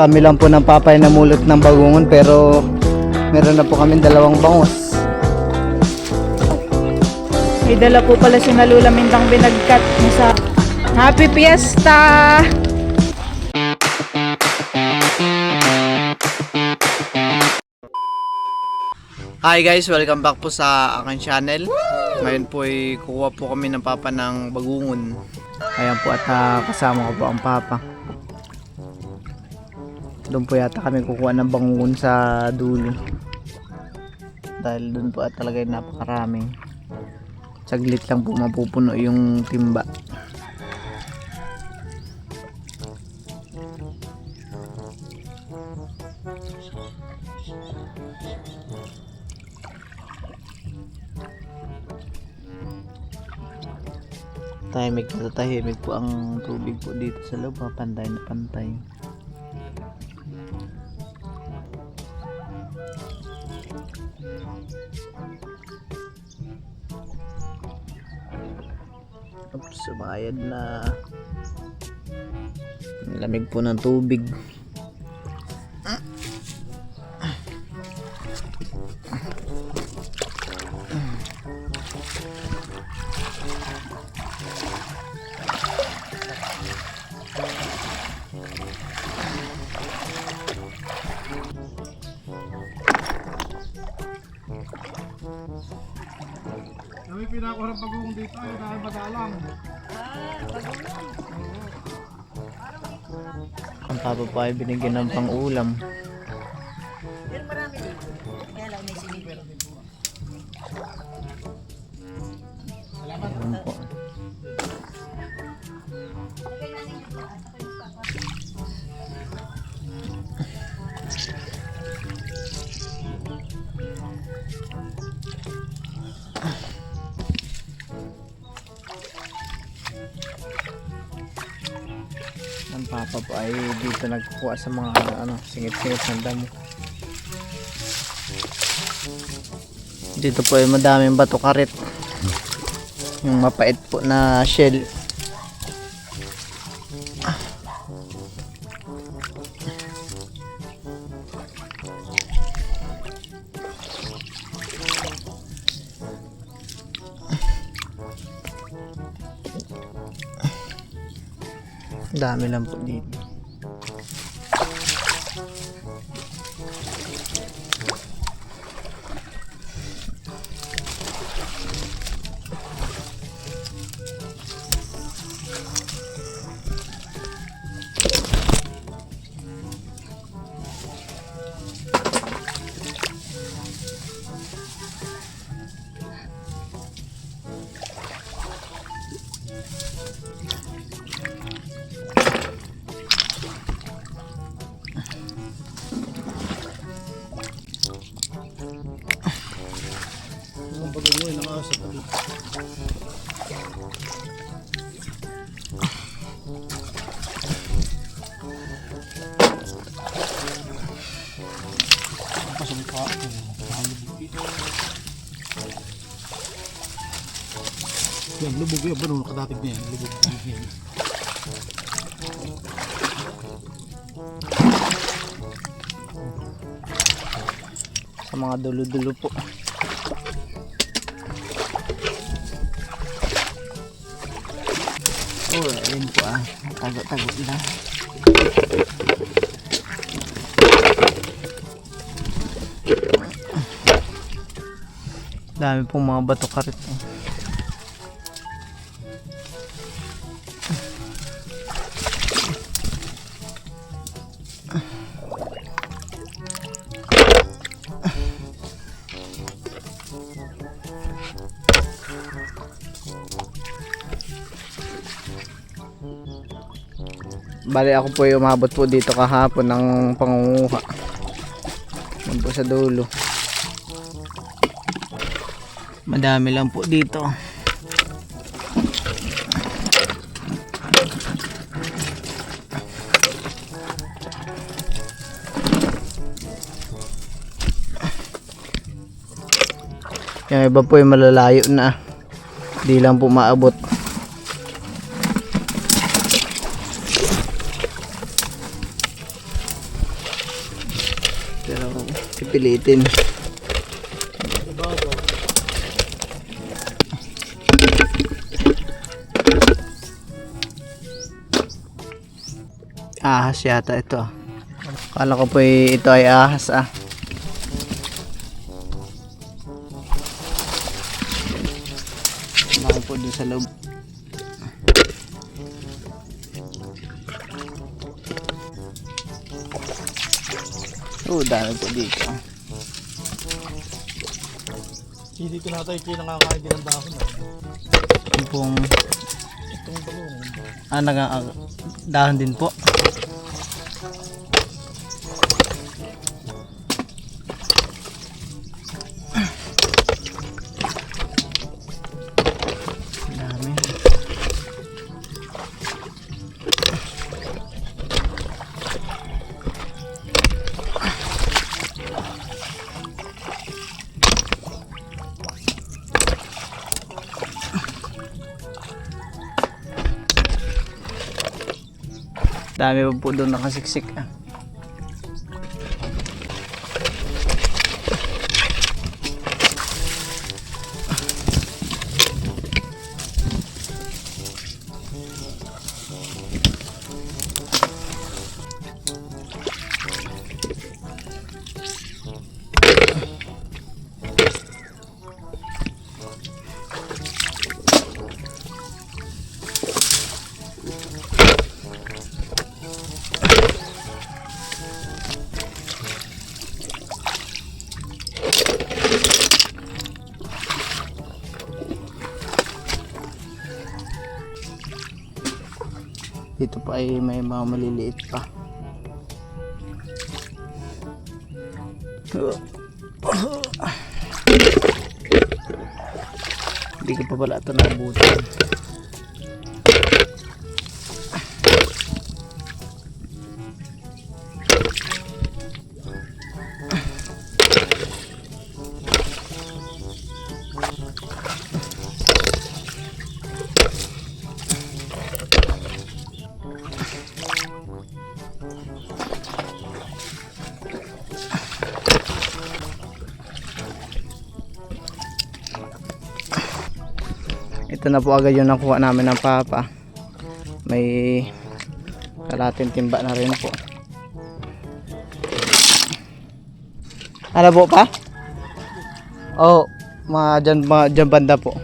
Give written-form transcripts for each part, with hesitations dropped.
Kami lang po ng papay na mulot ng bagungon, pero meron na po kami 2 bangus. May dala po pala si Nalula Mindang binagkat niya sa Happy Fiesta! Hi guys, welcome back po sa aking channel. Ngayon po ay kukuha po kami ng papa ng bagungon. Ayan po at kasama ko po ang papa. Doon po yata kami kukuha ng bangungon sa dulo. Dahil doon po at talaga napakarami. Saglit lang po mapupuno yung timba. Tahimik po ang tubig po dito sa loob, pantay na pantay. Oops, sumayad na. Ang lamig po ng tubig. Kami pinakuha ng pagugong dito ay dahil madalang. Ang papa po ay binigyan ng pang-ulam. Pero marami dito. Kaya lang may sinipin. Ayan po. Ang papa po ay dito nagkukuha sa mga singit-singit ng damo. Dito po ay madaming bato karit. Yung mapait po na shell. Dami lang po dito. Ang pagugong ay nakaasa pa dito. Ang pasangka ako. Mahalubog dito. Yan, lubog yan. Ano, nakadatig na yan. Lubog yan. Sa mga dulo-dulo po. Oh, ayun po tago-tago na. Dami pong mga bato karit. Bali ako po ay umabot po dito kahapon ng pangunguha. Yan po sa dulo. Madami lang po dito. Yung iba po ay malalayo na. Di lang po maabot. pipilitin. Ahas yata ito. Kala ko po ito ay ahas ah. Baka po doon sa loob. Dami po dito. Hindi ko na tayo kinakakain din ang dahon. Yung pong Itong bagong. dahon din po. Dami. Dami pa po doon nakasiksik ah. Dito pa ay may mga maliliit pa. Hindi ko pa pala ito naabutan. Ito na po agad yung nakuha namin ng papa. May kalating timba na rin po. Ano po pa? Oh, mga dyan banda po.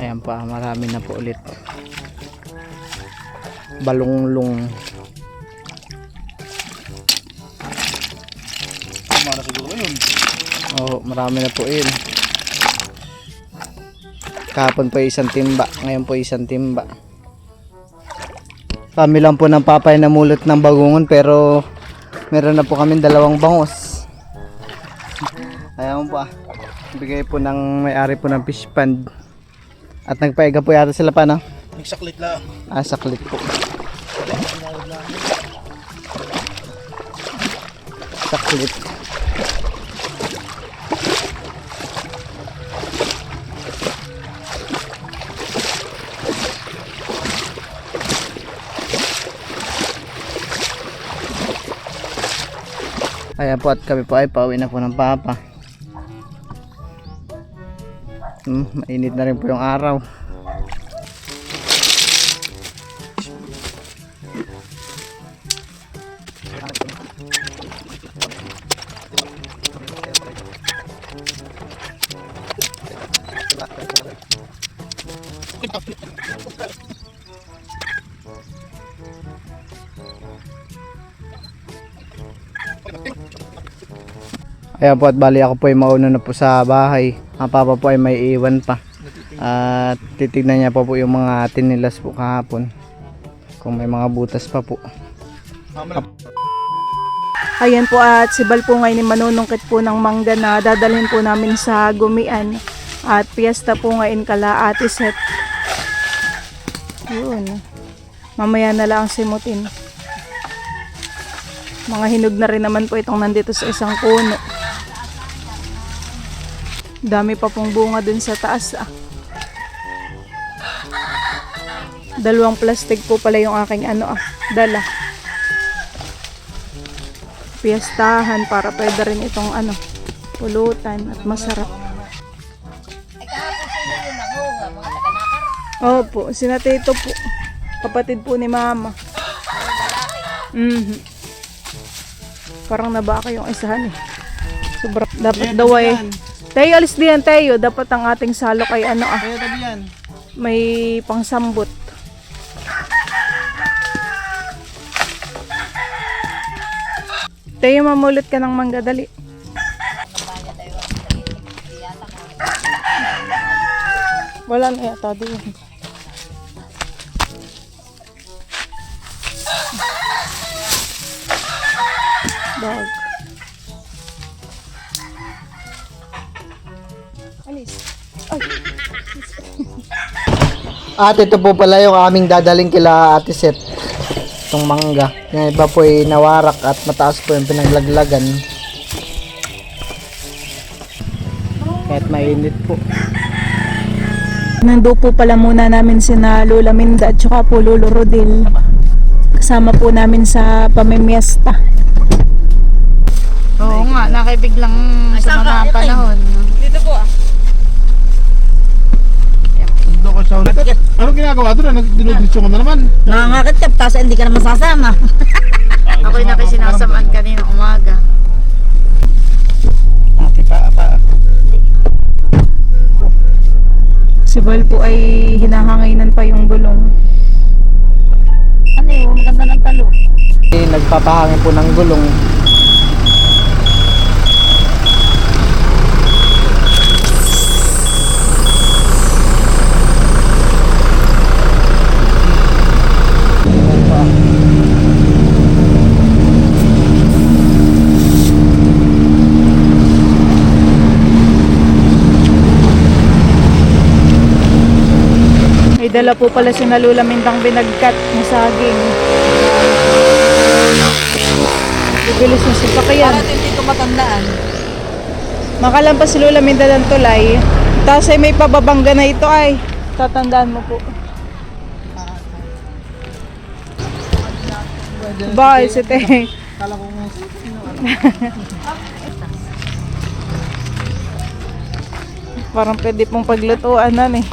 Ayan pa, marami na po ulit. Balunglong. Mara siguro yun. Oh, marami na po yun. Kahapon po isang timba, ngayon po isang timba. Kami lang po ng papay na mulot ng bagungon, pero meron na po kami 2 bangos. Ayan po ah. Bigay po ng may-ari po ng fish pond. At nagpaiga po yata sila pa, no? Nagsaklit lang. Ah, saklit po. Saklit. Ayan po, at kami po ay pauwi na po ng papa. Mainit na rin po yung araw. Ayan po, at bali ako po ay mauna na po sa bahay. Ang papa po ay may iwan pa. At titignan niya pa po yung mga tinilas po kahapon. Kung may mga butas pa po. Ayan po, at si Bal po ngayon manunungkit po ng mangga na dadalhin po namin sa Gumian. At piyesta po ngayon kala Ate Set. Yun. Mamaya na lang simutin. Mga hinog na rin naman po itong nandito sa isang puno. Dami pa pong bunga dun sa taas ah. 2 plastic po pala yung aking dala. Piyastahan para pwede rin itong pulutan at masarap. Ay, kahapon sila yung nanguha, mga taga-nakar. Opo, sina Tito po. Kapatid po ni Mama. Parang nabaka yung isahan eh. Sobra. Dapat daw ay... Tayo, alis diyan tayo. Dapat ang ating salok ay Kaya tabi yan. may pangsambot. Tayo, mamulot ka ng mangga, dali. Wala na yata doon. Dog. Alis. Ay. At ito po pala yung aming dadaling kila Ate Seth. Itong mangga. Yung iba po ay nawarak at mataas po yung pinaglaglagan. Kahit mainit po. Nando po pala muna namin sina Lola Minda at saka po Lolo Rodel. Kasama po namin sa pamimiesta. Oo nga, nakibiglang sa mga panahon. Dito po ah. Doon ko sa ulit. Anong ginagawa doon? Dinudisyo ko na naman. Nangangakit ka, tapos hindi ka na masasama. Ako'y nakisinasamaan kanina umaga. Si Val po ay hinahangainan pa yung gulong. Ano yun, maganda ng talo. Nagpapahangin po ng gulong. May dala po pala si Lula Mindang binagkat ng saging. Bibilis na si Pakayan. Para hindi ko matandaan. Makalampas si Lula Minda ng tulay. Tapos ay may pababangga na ito ay. Tatandaan mo po. Bye, si Te. Parang pwede pong paglutuan eh.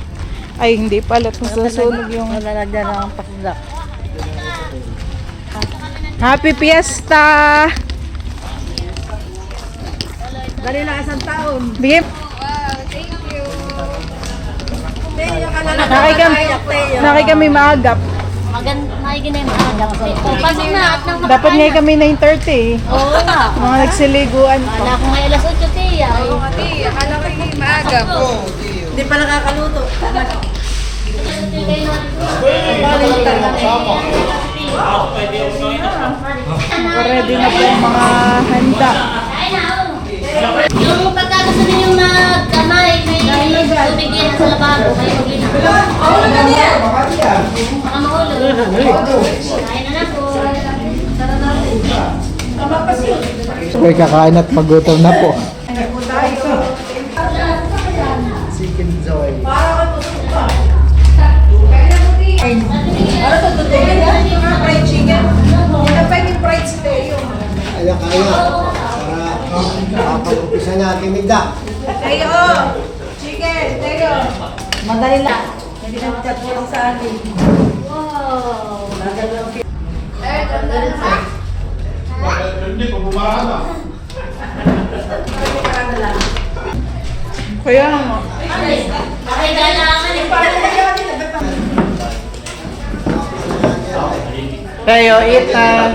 Ay, hindi pala. Susunog yung... Malalagyan ng pasda. Happy Fiesta! Dali lang isang taon. Bigay. Nakay kami maagap. Maigin na yung maagap. Pasok na at nang Dapat nga kami 9:30 eh. Oo nga. Mga nagsiliguan pa. Wala akong alas 8, tiya. Oo, Tiya, akala ko yung maagap. Hindi pa nakakaluto. Ready na po yung mga handa. Yung pagkakaso ninyong magkamay, may tubig yan sa lababo, may mag-ina. Baka mahulog. Kain na na po. Okay, kakain at magutom na po. Chicken Joy. Fried chicken. Hindi pwedeng fried steak. Kaya. Para makapag-upisa natin Minda. Tayo! Chicken! Tayo! Madali lang. Hindi na chat mo lang sa akin. Wow. Hindi, pabumarahan na. Kaya nga. Bakit kailangan eh? Tayo, eat na.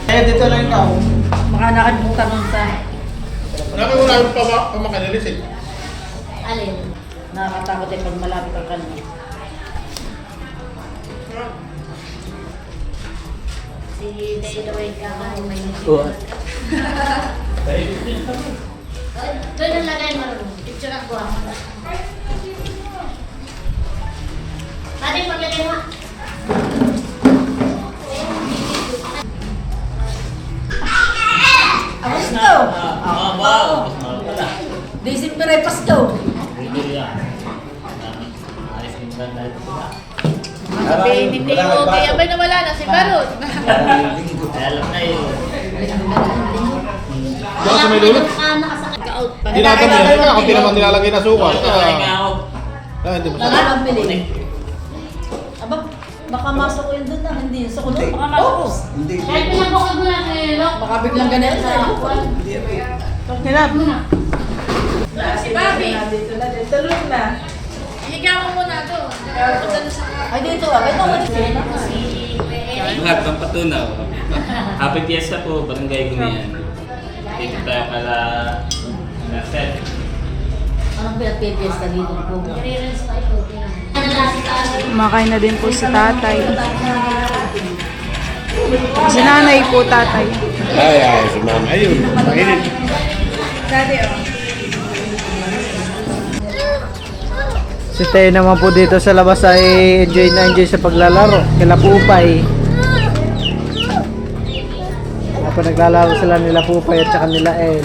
Eh, dito lang ikaw. Baka nakalimutan nun sa... Marami mo namin pamakanilis eh. Alin? Nakakatakot eh pag malapit ang kanya. Si Dave Lloyd kakain may Oo. doon ang lagay mo rin. Picture ako. Ate, paglagay mo. Pasko! December ay Pasko! Sabihin ni Timo, kaya ba nawala na si Barot? Diyan sa may lulot. Dinadami yan. Ako di naman nilalagay na suka. Hindi mo sa... Nakakabili. Aba, baka masok ko yun doon na, hindi yun sa kulot. Baka masok. Kahit pinapukod mo lang kay Rock. Baka biglang ganyan sa'yo. Hinap. Si Bobby. Tulog na. Higa mo muna doon. Ay, dito ah. Ito mo dito. Lahat ng patunaw. Happy Fiesta po, Barangay Gumian. Dito tayo pala na-set. Anong pinag-fiesta dito po? Kumakain na din po si tatay. Si nanay po tatay. Ay, si mama. Ayun, mainit. Si Teo naman po dito sa labas ay enjoy na enjoy sa paglalaro. Kila Pupay. Ako naglalaro sila nila Pupay at saka nila El.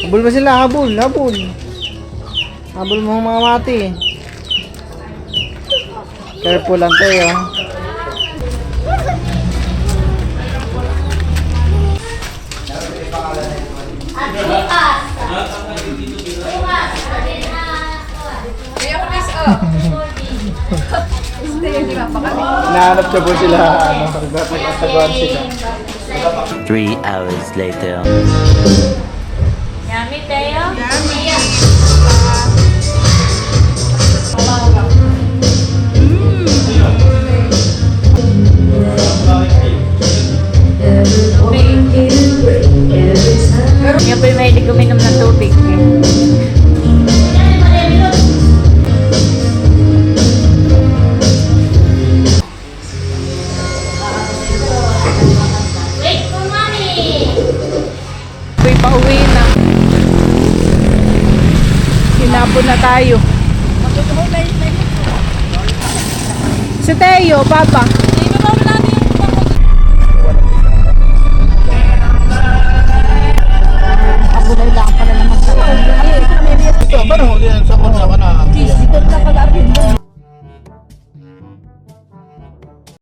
Habol ba sila? Habol, habol. Habol mo mga mati. Careful lang Teo. At bukas. Kaya ko miss up. Nahanap niya po sila. Nagtatagwan sila. 3 hours later. Yummy, Teo? Yummy. Yan po yung mahilig uminom ng tubig. Wait for mommy. Uy, pauwi na. Hinapon na tayo. Si Teo, Papa.